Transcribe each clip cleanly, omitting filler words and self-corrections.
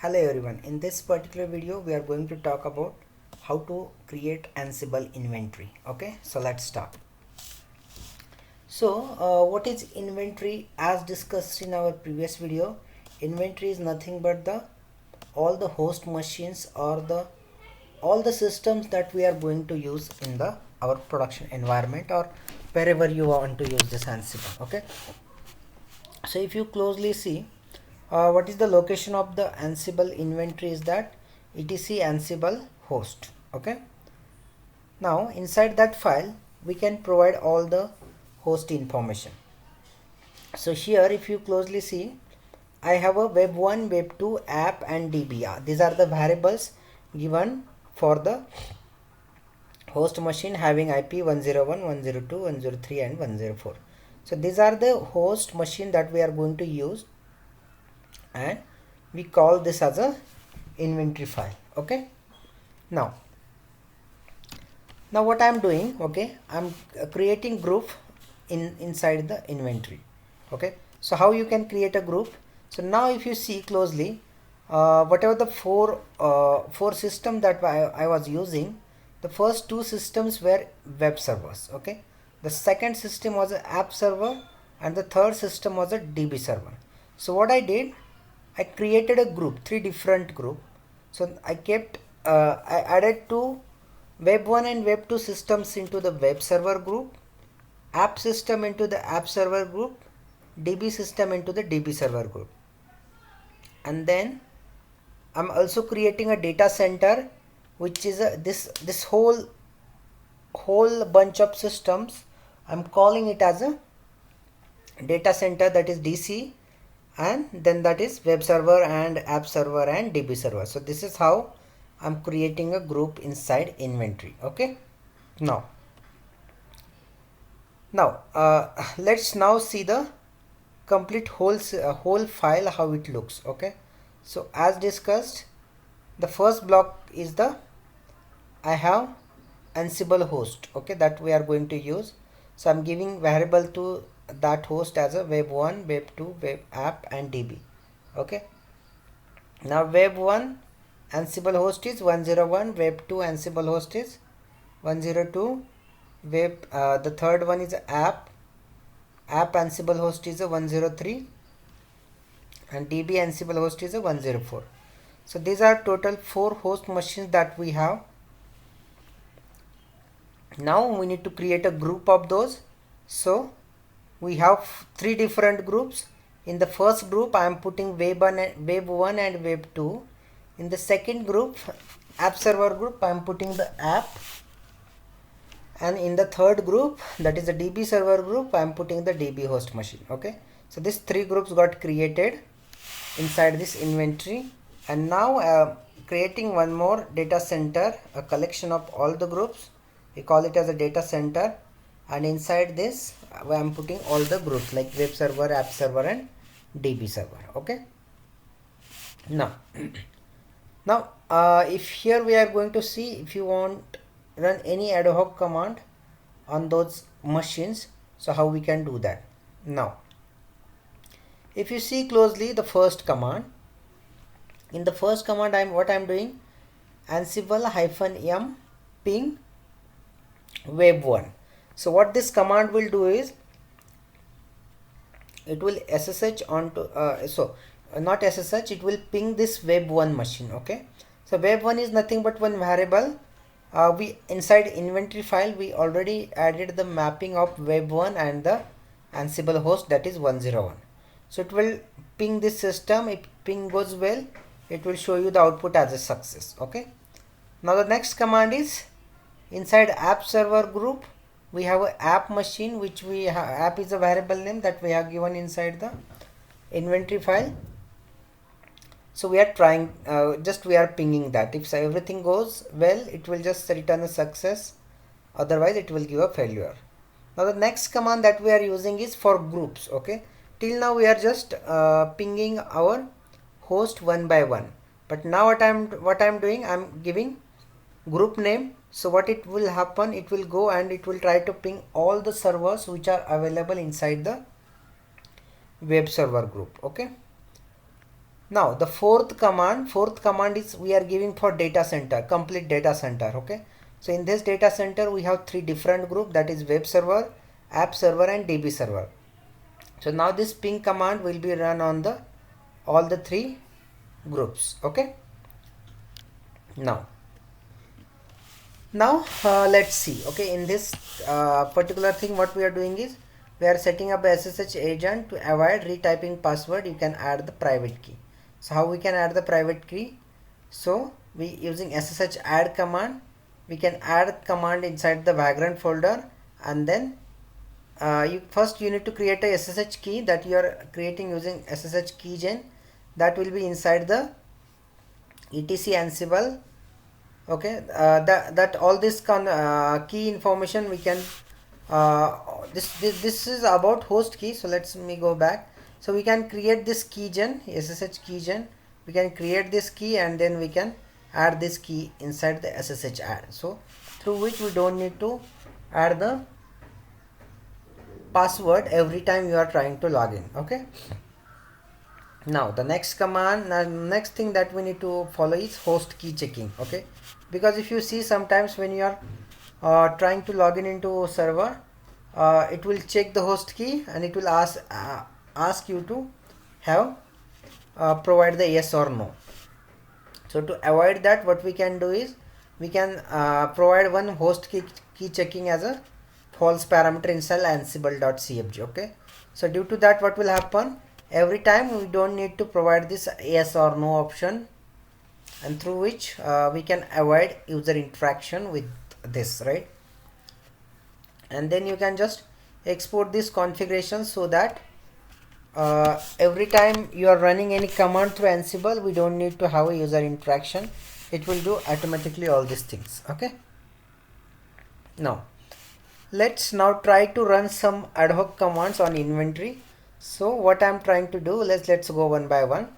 Hello everyone, in this particular video we are going to talk about how to create Ansible inventory. Okay, so let's start. What is inventory? As discussed in our previous video, inventory is nothing but the all the host machines or the all the systems that we are going to use in the our production environment or wherever you want to use this Ansible. Okay, so if you closely see, what is the location of the Ansible inventory is that etc Ansible host. Okay, now inside that file we can provide all the host information. So here if you closely see, I have a web1, web2, app and db. These are the variables given for the host machine having IP 101, 102, 103 and 104. So these are the host machine that we are going to use, and we call this as a inventory file. Okay, now what I'm doing, okay, I'm creating group inside the inventory. Okay, so how you can create a group? So now if you see closely, whatever the four system that I was using, the first two systems were web servers. Okay, the second system was an app server and the third system was a DB server. So what I did, I created a group, three different group. So I added two web1 and web2 systems into the web server group, app system into the app server group, DB system into the DB server group. And then I'm also creating a data center, which is this whole bunch of systems. I'm calling it as a data center, that is DC, and then that is web server and app server and DB server. So this is how I'm creating a group inside inventory. Okay, now let's now see the complete whole file, how it looks. Okay, so as discussed, the first block is the I have Ansible host, okay, that we are going to use. So I'm giving variable to that host as a web1, web2, web app and DB. Okay, now web1 Ansible host is 101, web2 Ansible host is 102, the third one is app Ansible host is a 103 and DB Ansible host is a 104. So these are total 4 host machines that we have. Now we need to create a group of those. So we have 3 different groups. In the first group I am putting web1 and web2. In the second group, app server group, I am putting the app, and in the third group, that is the DB server group, I am putting the DB host machine. Okay, so these 3 groups got created inside this inventory, and now creating one more data center, a collection of all the groups. We call it as a data center, and inside this I am putting all the groups like web server, app server and DB server. Okay, now if here we are going to see, if you want run any ad hoc command on those machines, so how we can do that. Now if you see closely the first command, in the first command what I'm doing, ansible -m ping web1. So what this command will do is, it will SSH onto not SSH, it will ping this web1 machine. Okay, so web1 is nothing but one variable. We inside inventory file we already added the mapping of web1 and the Ansible host, that is 101. So it will ping this system. If ping goes well, it will show you the output as a success. Okay, now the next command is inside app server group. We have an app machine, which we have, app is a variable name that we have given inside the inventory file. So we are trying, we are pinging that. If everything goes well, it will just return a success, otherwise it will give a failure. Now the next command that we are using is for groups. Okay, till now we are just pinging our host one by one, but now what I'm doing, I'm giving group name. So what it will happen, it will go and it will try to ping all the servers which are available inside the web server group. Okay, Now the fourth command is we are giving for data center, complete data center. Okay, so in this data center we have three different group, that is web server, app server and DB server. So now this ping command will be run on the all the three groups. Okay, now let's see. Okay, in this particular thing what we are doing is we are setting up a SSH agent to avoid retyping password. You can add the private key. So how we can add the private key? So we using SSH add command, we can add command inside the Vagrant folder, and then you need to create a SSH key that you are creating using SSH keygen, that will be inside the etc ansible. Okay, that all this key information we can this is about host key. So let's me go back. So we can create this keygen, SSH keygen, we can create this key and then we can add this key inside the SSH add, so through which we don't need to add the password every time you are trying to log in. Okay, now the next command, next thing that we need to follow is host key checking. Okay, because if you see sometimes when you are trying to log in into a server, it will check the host key and it will ask you to have provide the yes or no. So to avoid that, what we can do is we can provide one host key checking as a false parameter inside ansible.cfg. Okay, so due to that what will happen, every time we don't need to provide this yes or no option, and through which we can avoid user interaction with this, right? And then you can just export this configuration so that every time you are running any command through Ansible, we don't need to have a user interaction, it will do automatically all these things. Okay, now let's now try to run some ad hoc commands on inventory. So what I'm trying to do, let's go one by one.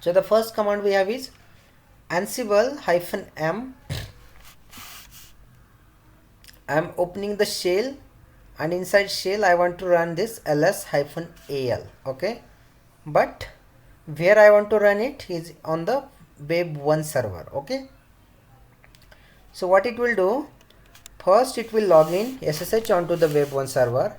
So the first command we have is ansible -m. I'm opening the shell, and inside shell I want to run this ls-al. Okay, but where I want to run it is on the web1 server. Okay, so what it will do, first it will log in SSH onto the web1 server.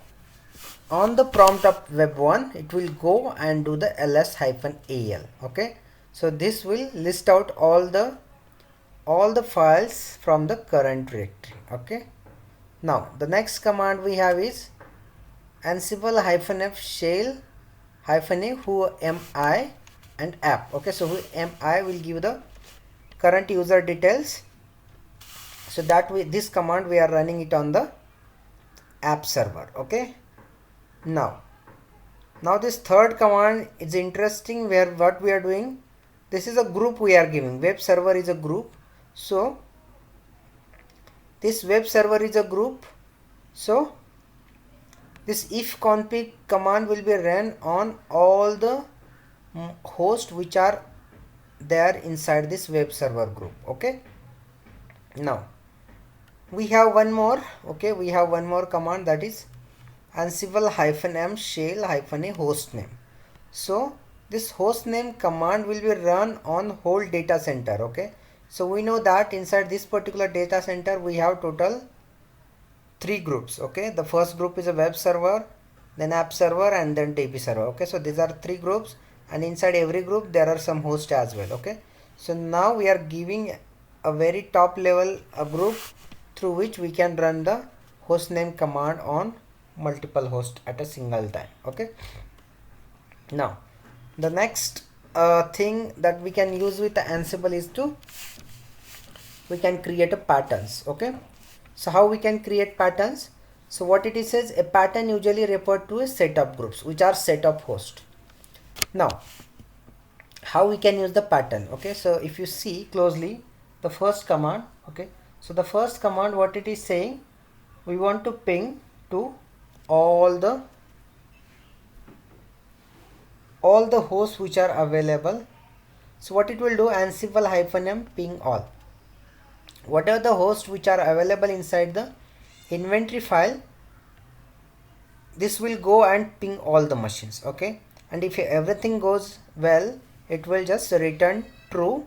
On the prompt of web1 it will go and do the ls-al. Okay, so this will list out all the files from the current directory. Okay, now the next command we have is ansible -f shell -a who mi and app. Okay, so who mi will give the current user details, so that this command we are running it on the app server. Okay, now this third command is interesting, where what we are doing, this is a group we are giving, web server is a group, so this web server is a group, so this if config command will be run on all the hosts which are there inside this web server group. Okay, now we have one more. Okay, we have one more command, that is ansible -m shell -a hostname. So this hostname command will be run on whole data center. Okay, so we know that inside this particular data center we have total 3 groups. Okay, the first group is a web server, then app server, and then DB server. Okay, so these are 3 groups, and inside every group there are some hosts as well. Okay, so now we are giving a very top level group through which we can run the hostname command on multiple hosts at a single time. Okay, now the next thing that we can use with the Ansible is we can create a patterns. Okay, so how we can create patterns? So what it is says, a pattern usually referred to a set of groups which are set of hosts. Now how we can use the pattern? Okay, so if you see closely the first command, okay, so the first command, what it is saying, we want to ping to all the hosts which are available. So what it will do, ansible -m ping all, whatever the hosts which are available inside the inventory file, this will go and ping all the machines. Okay, and if everything goes well, it will just return true,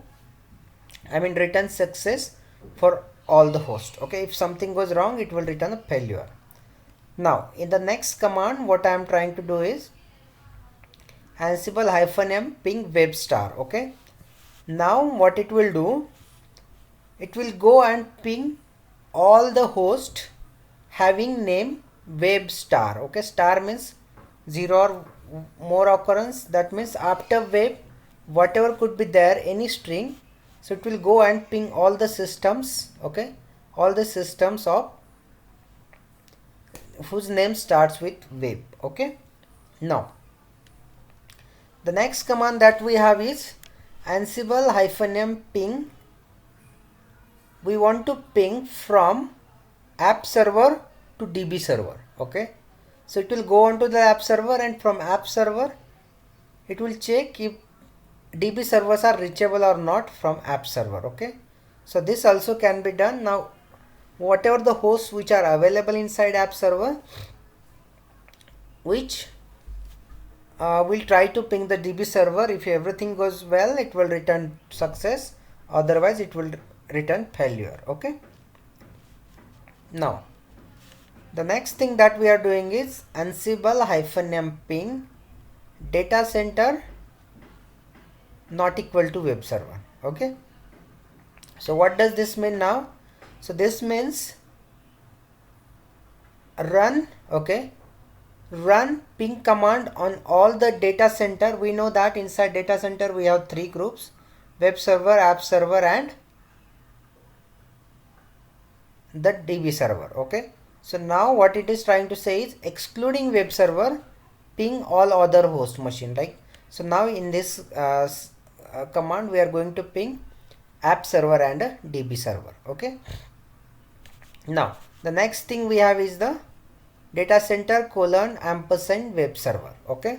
I mean return success for all the hosts. Okay, if something goes wrong, it will return a failure. Now in the next command, what I am trying to do is Ansible -m ping web star. Okay, now what it will do, it will go and ping all the hosts having name web star. Okay, star means 0 or more occurrence, that means after web whatever could be there, any string, so it will go and ping all the systems. Okay, all the systems of whose name starts with web. Okay, now the next command that we have is Ansible -m ping. We want to ping from app server to DB server. Okay, so it will go on to the app server, and from app server it will check if DB servers are reachable or not from app server. Okay, so this also can be done. Now whatever the hosts which are available inside app server, which we'll try to ping the DB server. If everything goes well, it will return success, otherwise it will return failure. Okay, now the next thing that we are doing is Ansible -m ping data center not equal to web server. Okay, so what does this mean now? So this means run, okay, run ping command on all the data center. We know that inside data center we have 3 groups: web server, app server, and the DB server. Okay, so now what it is trying to say is excluding web server, ping all other host machine. Like, so now in this command we are going to ping app server and a DB server. Okay, now the next thing we have is the data center : ampersand web server. Okay,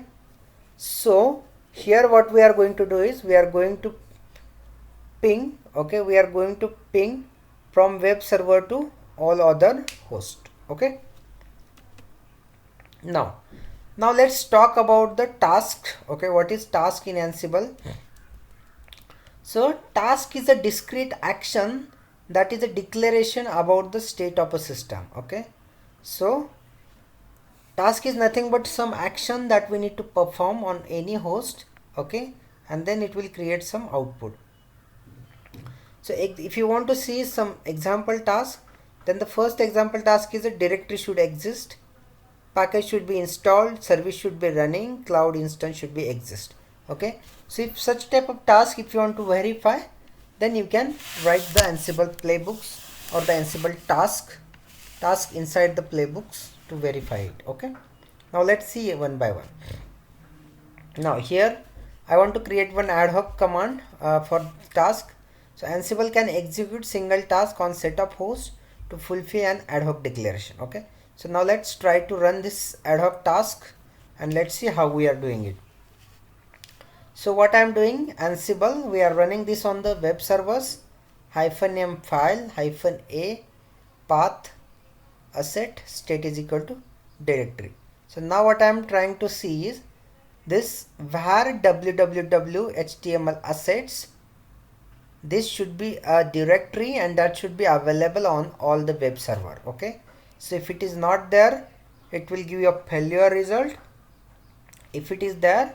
so here what we are going to do is we are going to ping, okay, we are going to ping from web server to all other hosts. Okay, now let's talk about the task. Okay, what is task in Ansible? So task is a discrete action that is a declaration about the state of a system. Okay, so task is nothing but some action that we need to perform on any host. Okay, and then it will create some output. So if you want to see some example task, then the first example task is a directory should exist, package should be installed, service should be running, cloud instance should be exist. Okay, so if such type of task, if you want to verify, then you can write the Ansible playbooks or the Ansible task inside the playbooks to verify it. Okay, now let's see one by one. Now here I want to create one ad hoc command for task. So Ansible can execute single task on set of hosts to fulfill an ad hoc declaration. Okay, so now let's try to run this ad hoc task and let's see how we are doing it. So what I am doing, Ansible, we are running this on the web servers -m file -a path asset state is equal to directory. So now what I am trying to see is this var www html assets. This should be a directory and that should be available on all the web server. Okay, so if it is not there, it will give you a failure result. If it is there,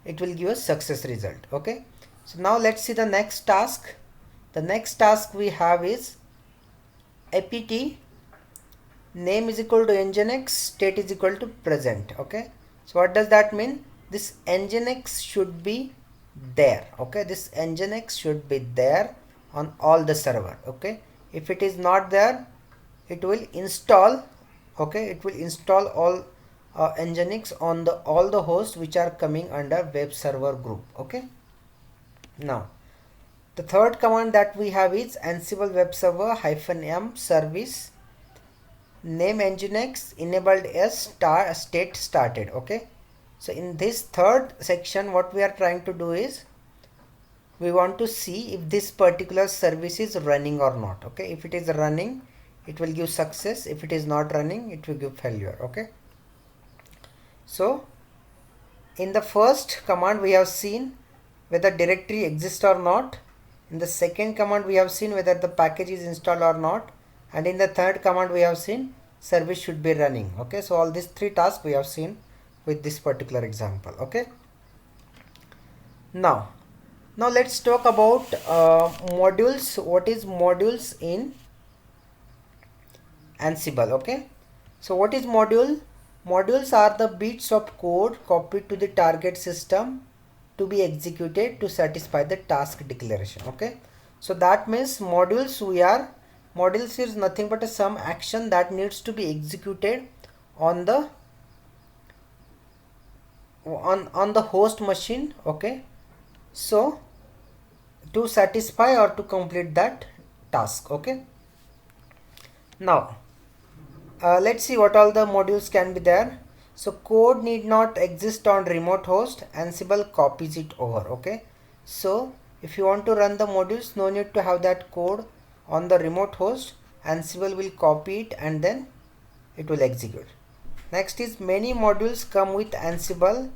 it will give a success result. Okay, so now let's see the next task. The next task we have is apt name is equal to nginx, state is equal to present. Okay, so what does that mean? This nginx should be there. Okay, this nginx should be there on all the server. Okay, if it is not there, it will install. Okay, it will install all nginx on the all the hosts which are coming under web server group. Okay, now the third command that we have is Ansible web server -m service name nginx enabled as state started. Okay, so in this third section, what we are trying to do is we want to see if this particular service is running or not. Okay, if it is running, it will give success. If it is not running, it will give failure. Okay, so in the first command we have seen whether directory exists or not. In the second command we have seen whether the package is installed or not, and in the third command we have seen service should be running. Okay, so all these three tasks we have seen with this particular example. Okay, now let's talk about modules. What is modules in Ansible? Okay, so what is module? Modules are the bits of code copied to the target system to be executed to satisfy the task declaration. Okay, so that means modules is nothing but some action that needs to be executed on the host machine. Okay, so to satisfy or to complete that task. Okay, now let's see what all the modules can be there. So code need not exist on remote host, Ansible copies it over. Okay, so if you want to run the modules, no need to have that code on the remote host. Ansible will copy it and then it will execute. Next is many modules come with Ansible.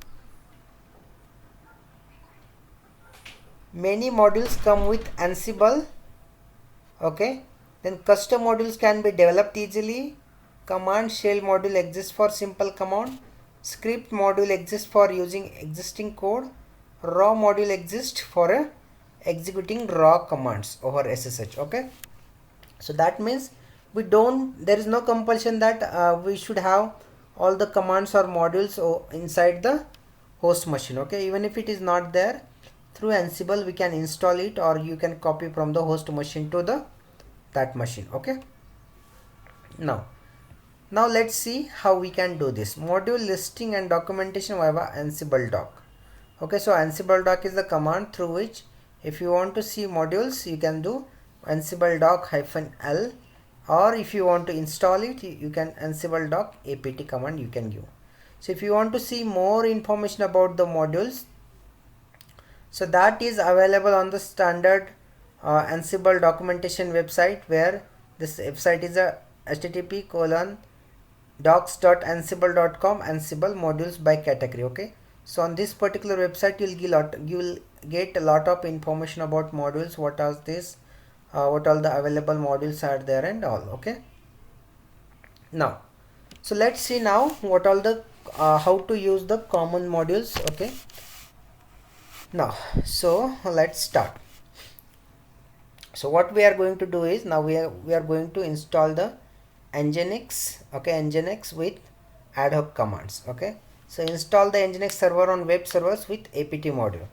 Many modules come with Ansible. Okay, then custom modules can be developed easily. Command shell module exists for simple command. Script module exists for using existing code. Raw module exists for executing raw commands over SSH. Okay, so that means there is no compulsion that we should have all the commands or modules inside the host machine. Okay, even if it is not there, through Ansible we can install it, or you can copy from the host machine to that machine. Okay, now let's see how we can do this. Module listing and documentation via Ansible doc. Okay, so Ansible doc is the command through which if you want to see modules, you can do Ansible doc -l, or if you want to install it, you can Ansible doc apt command you can give. So if you want to see more information about the modules, so that is available on the standard Ansible documentation website, where this website is a http://docs.ansible.com Ansible modules by category. Okay, so on this particular website you will get a lot of information about modules, what are this, what all the available modules are there and all. Okay, now so let's see now what all the how to use the common modules. Okay, now so let's start. So what we are going to do is, now we are going to install the Nginx. Okay, Nginx with ad hoc commands. Okay, so install the Nginx server on web servers with apt module.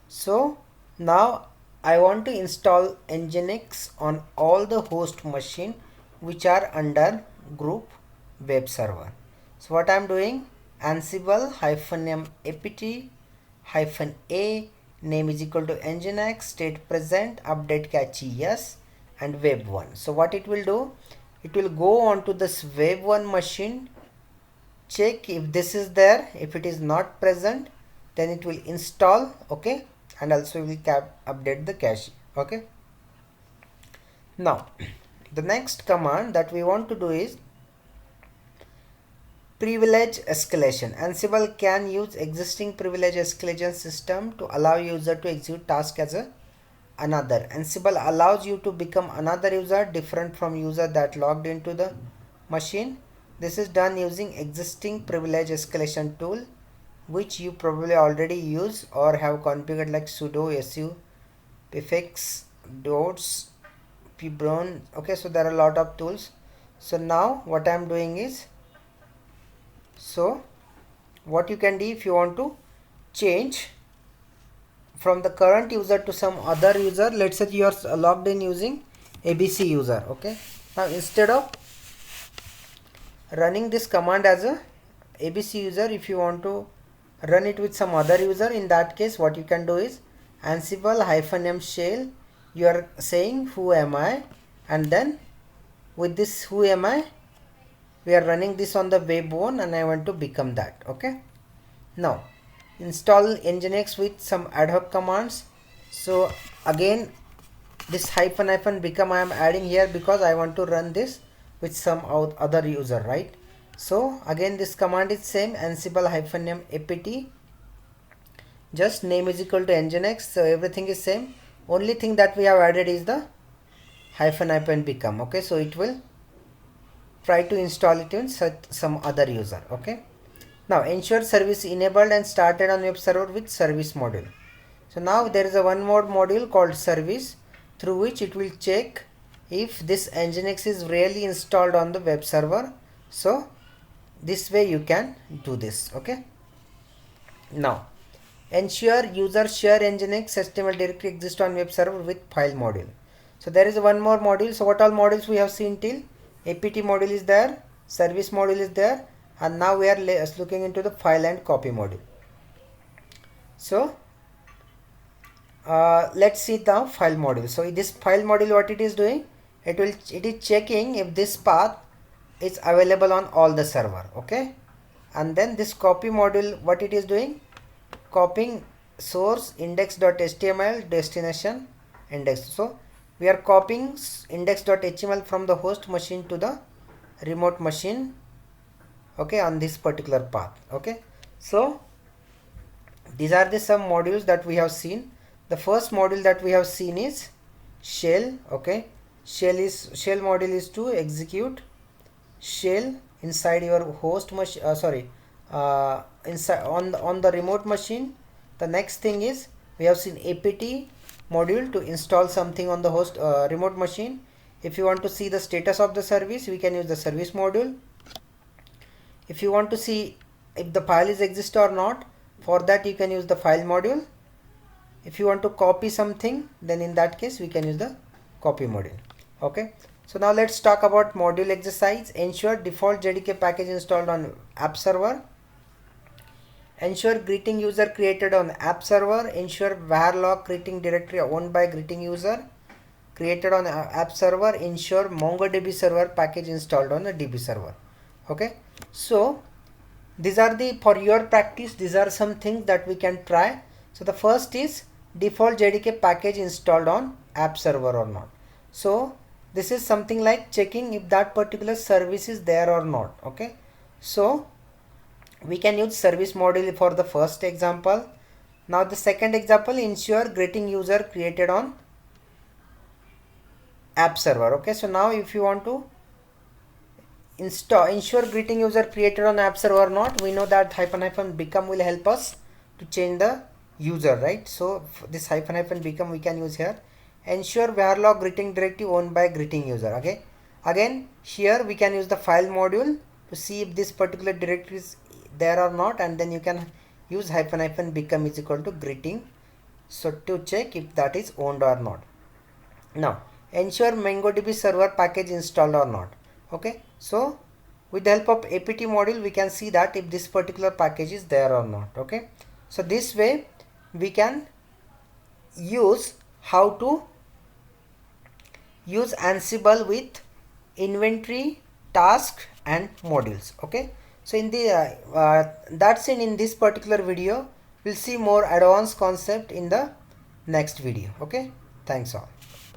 So now I want to install Nginx on all the host machine which are under group web server. So what I am doing, Ansible -m apt-a name is equal to Nginx, state present, update cache yes, and web1. So what it will do, it will go on to this web1 machine, check if this is there. If it is not present, then it will install. Okay, and also will update the cache. Okay, now the next command that we want to do is privilege escalation. Ansible can use existing privilege escalation system to allow user to execute task as another. Ansible allows you to become another user different from user that logged into the machine. This is done using existing privilege escalation tool, which you probably already use or have configured, like sudo su pfix dots pbron. Okay, so there are a lot of tools. So now what I am doing is, so what you can do, if you want to change from the current user to some other user, let's say you are logged in using abc user. Okay, now instead of running this command as a abc user, if you want to run it with some other user, in that case what you can do is Ansible -m shell, you are saying who am I, and then with this who am I, we are running this on the web1 and I want to become that. Okay, now install Nginx with some ad hoc commands. So again this -- become I am adding here because I want to run this with some other user, right? So again this command is same, Ansible -m apt just name is equal to nginx, so everything is same. Only thing that we have added is the hyphen become. Okay, so it will try to install it in some other user. Okay, now ensure service enabled and started on web server with service module. So now there is a one more module called service, through which it will check if this nginx is really installed on the web server. So this way you can do this. Okay, now ensure user share nginx HTML directory exists on web server with file module. So there is one more module. So what all modules we have seen till? apt module is there, service module is there, and now we are looking into the file and copy module. So let's see the file module. So this file module, what it is doing, it is checking if this path is available on all the server. Okay, and then this copy module, what it is doing, copying source index.html destination index. So we are copying index.html from the host machine to the remote machine. Okay, on this particular path. Okay, so these are the some modules that we have seen. The first module that we have seen is shell. Okay, shell module is to execute shell inside your host machine, inside on the remote machine. The next thing is we have seen apt module to install something on the host remote machine. If you want to see the status of the service, we can use the service module. If you want to see if the file is exist or not, for that you can use the file module. If you want to copy something, then in that case we can use the copy module. Okay, so now let's talk about module exercise. Ensure default JDK package installed on app server. Ensure greeting user created on app server. Ensure varlog greeting directory owned by greeting user created on app server. Ensure MongoDB server package installed on the DB server. Okay, so these are the, for your practice, these are some things that we can try. So the first is default JDK package installed on app server or not. So this is something like checking if that particular service is there or not. Okay, so we can use service module for the first example. Now the second example, ensure greeting user created on app server. Okay, so now if you want to ensure greeting user created on app server or not, we know that hyphen become will help us to change the user, right? So this hyphen become we can use here. Ensure varlog greeting directory owned by greeting user. Okay, again here we can use the file module to see if this particular directory is there or not, and then you can use hyphen become is equal to greeting, so to check if that is owned or not. Now ensure MongoDB server package installed or not. Okay, so with the help of apt module we can see that if this particular package is there or not. Okay, so this way we can use how to use Ansible with inventory, task and modules. Okay, so in the that's in this particular video. We'll see more advanced concept in the next video. Okay, thanks all.